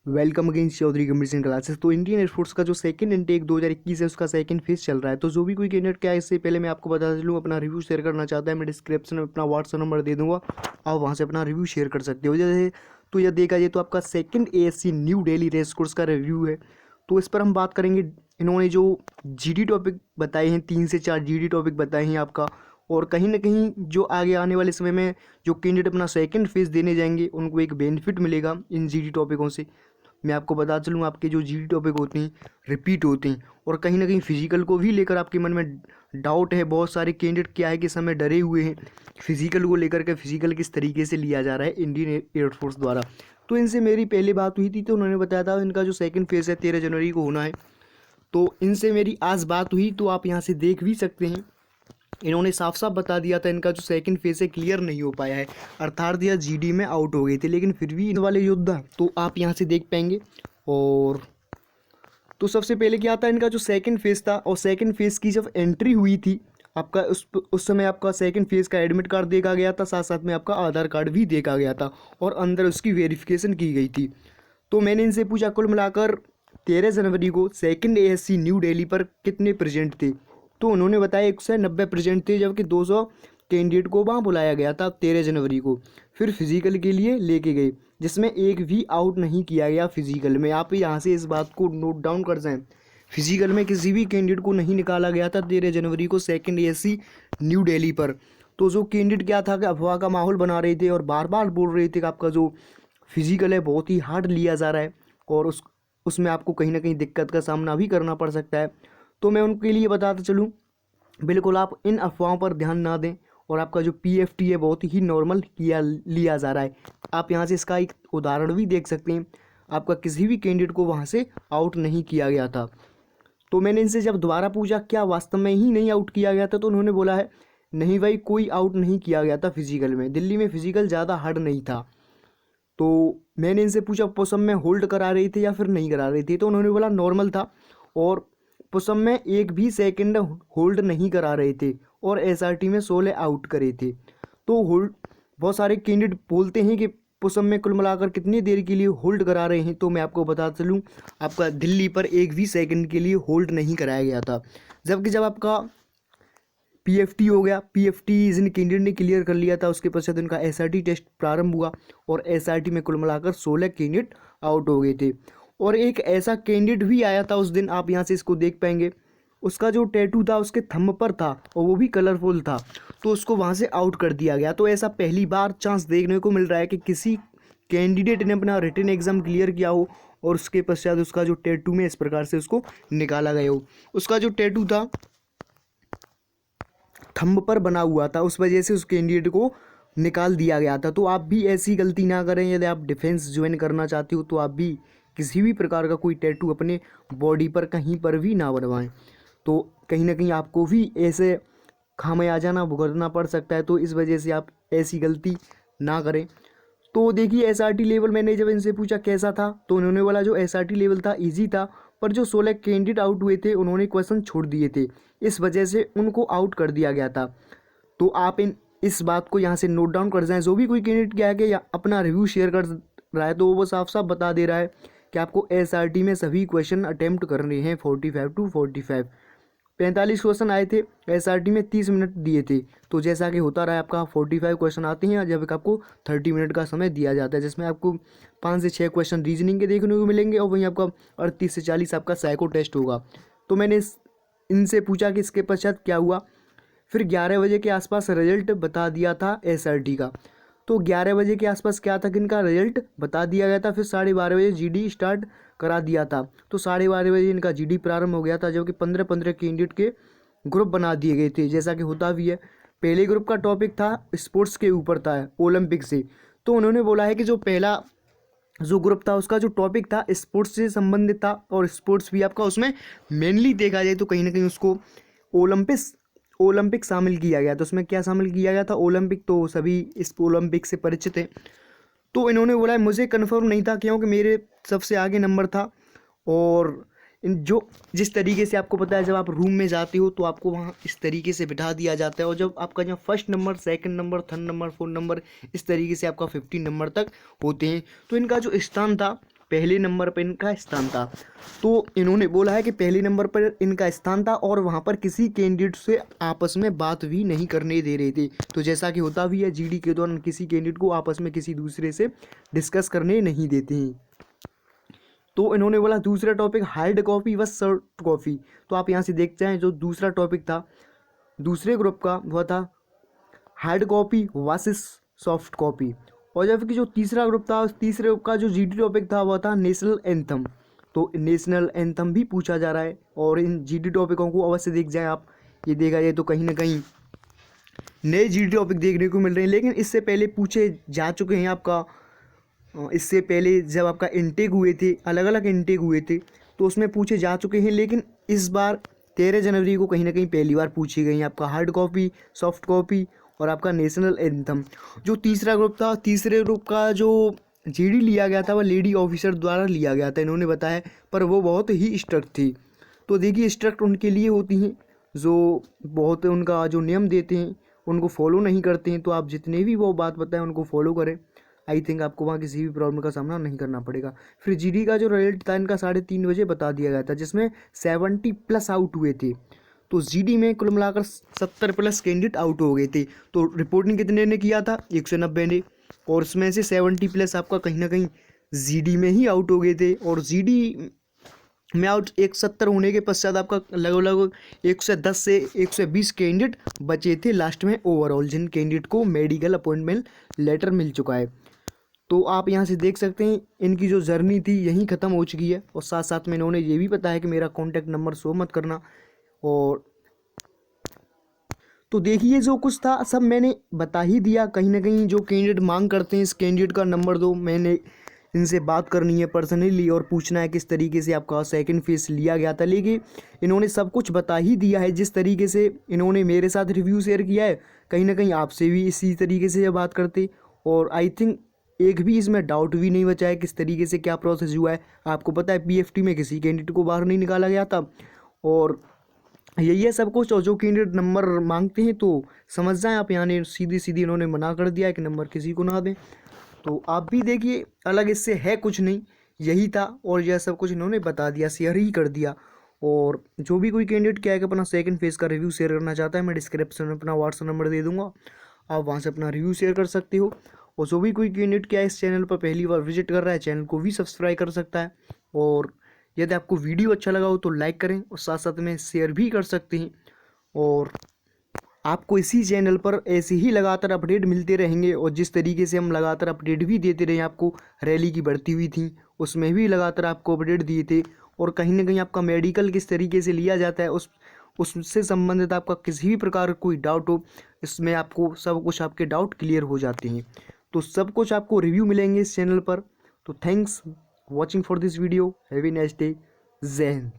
Welcome again Chaudhary competition classes. तो Indian air force का जो सेकंड इनटेक 2021 है उसका सेकंड फेज चल रहा है। तो जो भी कोई कैंडिडेट क्या है, इससे पहले मैं आपको बता चलूँ, अपना रिव्यू शेयर करना चाहता है, मैं डिस्क्रिप्शन में अपना व्हाट्सअप नंबर दे दूंगा, आप वहाँ से अपना रिव्यू शेयर कर सकते हो। जैसे तो यह देखा जाए तो आपका second ASC new Delhi racecourse का रिव्यू है। तो इस पर हम बात करेंगे। इन्होंने जो जीडी टॉपिक बताए हैं, 3 से 4 जीडी टॉपिक बताए हैं आपका, और कहीं ना कहीं जो आगे आने वाले समय में जो कैंडिडेट अपना सेकंड फेज देने जाएंगे उनको एक बेनिफिट मिलेगा इन जीडी टॉपिकों से। मैं आपको बता चलूँ, आपके जो जीडी टॉपिक होते हैं रिपीट होते हैं, और कहीं ना कहीं फिजिकल को भी लेकर आपके मन में डाउट है। बहुत सारे कैंडिडेट क्या है कि समय डरे हुए हैं फिजिकल को लेकर के, फिजिकल किस तरीके से लिया जा रहा है इंडियन एयरफोर्स द्वारा। तो इनसे मेरी पहले बात हुई थी, तो उन्होंने बताया था इनका जो सेकंड फेज़ है 13 जनवरी को होना है। तो इनसे मेरी आज बात हुई, तो आप यहाँ से देख भी सकते हैं, इन्होंने साफ साफ बता दिया था इनका जो सेकंड फेज है क्लियर नहीं हो पाया है, अर्थात यह जीडी में आउट हो गए थे। लेकिन फिर भी इन वाले योद्धा तो आप यहाँ से देख पाएंगे। और तो सबसे पहले क्या था, इनका जो सेकंड फेज था, और सेकंड फेज की जब एंट्री हुई थी आपका, उस समय आपका सेकंड फेज का एडमिट कार्ड देखा गया था, साथ साथ में आपका आधार कार्ड भी देखा गया था, और अंदर उसकी वेरिफिकेशन की गई थी। तो मैंने इनसे पूछा कुल मिलाकर 13 जनवरी को सेकंड एएससी न्यू दिल्ली पर कितने प्रेजेंट थे। तो उन्होंने बताया 190 प्रेजेंट थे, जबकि 200 कैंडिडेट को वहाँ बुलाया गया था 13 जनवरी को। फिर फिजिकल के लिए लेके गए, जिसमें एक भी आउट नहीं किया गया फिजिकल में। आप यहाँ से इस बात को नोट डाउन कर जाएं, फिजिकल में किसी भी कैंडिडेट को नहीं निकाला गया था 13 जनवरी को सेकंड एएससी न्यू दिल्ली पर। तो जो कैंडिडेट क्या था कि अफवाह का माहौल बना रहे थे और बार बार बोल रहे थे कि आपका जो फिजिकल है बहुत ही हार्ड लिया जा रहा है, और उसमें आपको कहीं ना कहीं दिक्कत का सामना भी करना पड़ सकता है। तो मैं उनके लिए बताता चलूँ, बिल्कुल आप इन अफवाहों पर ध्यान ना दें, और आपका जो पीएफटी है बहुत ही नॉर्मल लिया जा रहा है। आप यहाँ से इसका एक उदाहरण भी देख सकते हैं, आपका किसी भी कैंडिडेट को वहाँ से आउट नहीं किया गया था। तो मैंने इनसे जब दोबारा पूछा क्या वास्तव में ही नहीं आउट किया गया था, तो उन्होंने बोला है नहीं भाई, कोई आउट नहीं किया गया था फिजिकल में, दिल्ली में फिजिकल ज़्यादा हार्ड नहीं था। तो मैंने इनसे पूछा पुशअप में होल्ड करा रही थी या फिर नहीं करा रही थी, तो उन्होंने बोला नॉर्मल था, और पुशअप में एक भी सेकंड होल्ड नहीं करा रहे थे, और एसआरटी में 16 आउट करे थे। तो होल्ड, बहुत सारे कैंडिडेट बोलते हैं कि पुशअप में कुल मिलाकर कितनी देर के लिए होल्ड करा रहे हैं। तो मैं आपको बता चलूँ, आपका दिल्ली पर एक भी सेकंड के लिए होल्ड नहीं कराया गया था। जबकि जब आपका पीएफटी हो गया, पीएफटी जिन कैंडिडेट ने क्लियर कर लिया था, उसके पश्चात उनका एसआरटी टेस्ट प्रारंभ हुआ, और एसआरटी में कुल मिलाकर 16 कैंडिडेट आउट हो गए थे। और एक ऐसा कैंडिडेट भी आया था उस दिन, आप यहाँ से इसको देख पाएंगे, उसका जो टैटू था उसके थंब पर था, और वो भी कलरफुल था, तो उसको वहाँ से आउट कर दिया गया। तो ऐसा पहली बार चांस देखने को मिल रहा है कि किसी कैंडिडेट ने अपना रिटन एग्जाम क्लियर किया हो, और उसके पश्चात उसका जो टैटू में इस प्रकार से उसको निकाला गया हो। उसका जो टैटू था थंब पर बना हुआ था, उस वजह से उस कैंडिडेट को निकाल दिया गया था। तो आप भी ऐसी गलती ना करें। यदि आप डिफेंस ज्वाइन करना चाहते हो तो आप भी किसी भी प्रकार का कोई टैटू अपने बॉडी पर कहीं पर भी ना बनवाएं, तो कहीं ना कहीं आपको भी ऐसे खामियाजा भुगतना पड़ सकता है। तो इस वजह से आप ऐसी गलती ना करें। तो देखिए एसआरटी लेवल मैंने जब इनसे पूछा कैसा था, तो उन्होंने बोला जो एसआरटी लेवल था इजी था, पर जो 16 कैंडिडेट आउट हुए थे उन्होंने क्वेश्चन छोड़ दिए थे, इस वजह से उनको आउट कर दिया गया था। तो आप इस बात को यहाँ से नोट डाउन कर जाएं। जो भी कोई कैंडिडेट क्या है कि अपना रिव्यू शेयर कर रहा है, तो वो साफ साफ बता दे रहा है कि आपको एसआरटी में सभी क्वेश्चन अटैम्प्ट करने हैं 45 टू 45। 45 क्वेश्चन आए थे, एसआरटी में 30 मिनट दिए थे। तो जैसा कि होता रहा आपका 45 क्वेश्चन आते हैं, जब आपको 30 मिनट का समय दिया जाता है, जिसमें आपको 5 से 6 क्वेश्चन रीजनिंग के देखने को मिलेंगे, और वहीं आपका 38 से 40 आपका साइको टेस्ट होगा। तो मैंने इनसे पूछा कि इसके पश्चात क्या हुआ। फिर 11 बजे के आसपास रिजल्ट बता दिया था एसआरटी का। तो 11 बजे के आसपास क्या था कि इनका रिजल्ट बता दिया गया था। फिर 12:30 बजे जीडी स्टार्ट करा दिया था। तो 12:30 बजे इनका जीडी प्रारंभ हो गया था, जबकि 15-15 कैंडिडेट के ग्रुप बना दिए गए थे, जैसा कि होता भी है। पहले ग्रुप का टॉपिक था स्पोर्ट्स के ऊपर था, ओलंपिक से। तो उन्होंने बोला है कि जो पहला जो ग्रुप था उसका जो टॉपिक था स्पोर्ट्स से संबंधित था, और स्पोर्ट्स भी आपका उसमें मेनली देखा जाए तो कहीं ना कहीं उसको ओलंपिक शामिल किया गया। तो उसमें क्या शामिल किया गया था, ओलंपिक। तो सभी इस ओलंपिक से परिचित हैं। तो इन्होंने बोला मुझे कन्फर्म नहीं था, क्योंकि मेरे सबसे आगे नंबर था, और जो जिस तरीके से आपको पता है जब आप रूम में जाते हो तो आपको वहाँ इस तरीके से बिठा दिया जाता है, और जब आपका जब first number, second number, third number, fourth number, इस तरीके से आपका 15 नंबर तक होते हैं। तो इनका जो स्थान था पहले नंबर पर इनका स्थान था। तो इन्होंने बोला है कि पहले नंबर पर इनका स्थान था और वहाँ पर किसी कैंडिडेट से आपस में बात भी नहीं करने दे रहे थे। तो जैसा कि होता भी है, जीडी के दौरान किसी कैंडिडेट को आपस में किसी दूसरे से डिस्कस करने नहीं देते हैं। तो इन्होंने बोला दूसरा टॉपिक हार्ड कॉपी व सॉफ्ट कॉपी। तो आप यहाँ से देखते हैं जो दूसरा टॉपिक था दूसरे ग्रुप का वह था hard copy versus soft copy. और जबकि जो तीसरा ग्रुप था, उस तीसरे ग्रुप का जो जीडी टॉपिक था वह था नेशनल एंथम। तो नेशनल एंथम भी पूछा जा रहा है और इन जीडी टॉपिकों को अवश्य देख जाएं आप। ये देखा जाए तो कहीं ना कहीं नए जीडी टॉपिक देखने को मिल रहे हैं, लेकिन इससे पहले पूछे जा चुके हैं आपका। इससे पहले जब आपका इनटेक हुए थे, अलग अलग इनटेक हुए थे, तो उसमें पूछे जा चुके हैं, लेकिन इस बार 13 जनवरी को कहीं ना कहीं पहली बार पूछी गई आपका हार्ड कॉपी, सॉफ्ट कॉपी और आपका नेशनल एंथम। जो तीसरा ग्रुप था, तीसरे ग्रुप का जो जीडी लिया गया था वह लेडी ऑफिसर द्वारा लिया गया था, इन्होंने बताया, पर वो बहुत ही स्ट्रिक्ट थी। तो देखिए स्ट्रिक्ट उनके लिए होती हैं जो बहुत उनका जो नियम देते हैं उनको फॉलो नहीं करते हैं। तो आप जितने भी वो बात बताएं उनको फॉलो करें, आई थिंक आपको वहाँ किसी भी प्रॉब्लम का सामना नहीं करना पड़ेगा। फिर जीडी का जो रिजल्ट था इनका 3:30 बजे बता दिया गया था, जिसमें 70+ आउट हुए थे। तो जीडी में कुल मिलाकर 70+ कैंडिडेट आउट हो गए थे। तो रिपोर्टिंग कितने ने किया था? 190 ने, और उसमें से 70+ आपका कहीं ना कहीं जीडी में ही आउट हो गए थे। और जीडी में आउट 170 होने के पश्चात आपका लगभग 110 से 120 कैंडिडेट बचे थे लास्ट में ओवरऑल, जिन कैंडिडेट को मेडिकल अपॉइंटमेंट लेटर मिल चुका है। तो आप यहाँ से देख सकते हैं इनकी जो जर्नी थी यहीं ख़त्म हो चुकी है। और साथ साथ में इन्होंने ये भी बताया कि मेरा कॉन्टैक्ट नंबर शो मत करना। और तो देखिए जो कुछ था सब मैंने बता ही दिया। कहीं ना कहीं जो कैंडिडेट मांग करते हैं इस कैंडिडेट का नंबर दो, मैंने इनसे बात करनी है पर्सनली और पूछना है किस तरीके से आपका सेकंड फेज लिया गया था, लेकिन इन्होंने सब कुछ बता ही दिया है। जिस तरीके से इन्होंने मेरे साथ रिव्यू शेयर किया है, कहीं ना कहीं आपसे भी इसी तरीके से बात करते। और आई थिंक एक भी इसमें डाउट भी नहीं बचा है किस तरीके से क्या प्रोसेस हुआ है। आपको पता है पीएफटी में किसी कैंडिडेट को बाहर नहीं निकाला गया था। और यही है सब कुछ। और जो कैंडिडेट नंबर मांगते हैं तो समझ जाएं आप, यहाँ सीधी सीधी इन्होंने मना कर दिया है कि नंबर किसी को ना दें। तो आप भी देखिए, अलग इससे है कुछ नहीं, यही था। और यह सब कुछ इन्होंने बता दिया, शेयर ही कर दिया। और जो भी कोई कैंडिडेट क्या है कि अपना सेकंड फेज का रिव्यू शेयर करना चाहता है, मैं डिस्क्रिप्शन में अपना व्हाट्सअप नंबर दे दूंगा, आप वहाँ से अपना रिव्यू शेयर कर सकते हो। और जो भी कोई कैंडिडेट क्या है इस चैनल पर पहली बार विजिट कर रहा है, चैनल को भी सब्सक्राइब कर सकता है। और यदि आपको वीडियो अच्छा लगा हो तो लाइक करें और साथ साथ में शेयर भी कर सकते हैं। और आपको इसी चैनल पर ऐसे ही लगातार अपडेट मिलते रहेंगे। और जिस तरीके से हम लगातार अपडेट भी देते रहे, आपको रैली की बढ़ती हुई थी उसमें भी लगातार आपको अपडेट दिए थे। और कहीं ना कहीं आपका मेडिकल किस तरीके से लिया जाता है उससे संबंधित आपका किसी भी प्रकार कोई डाउट हो, इसमें आपको सब कुछ आपके डाउट क्लियर हो जाते हैं। तो सब कुछ आपको रिव्यू मिलेंगे इस चैनल पर। तो thanks watching for this video, have a nice day, जय हिंद।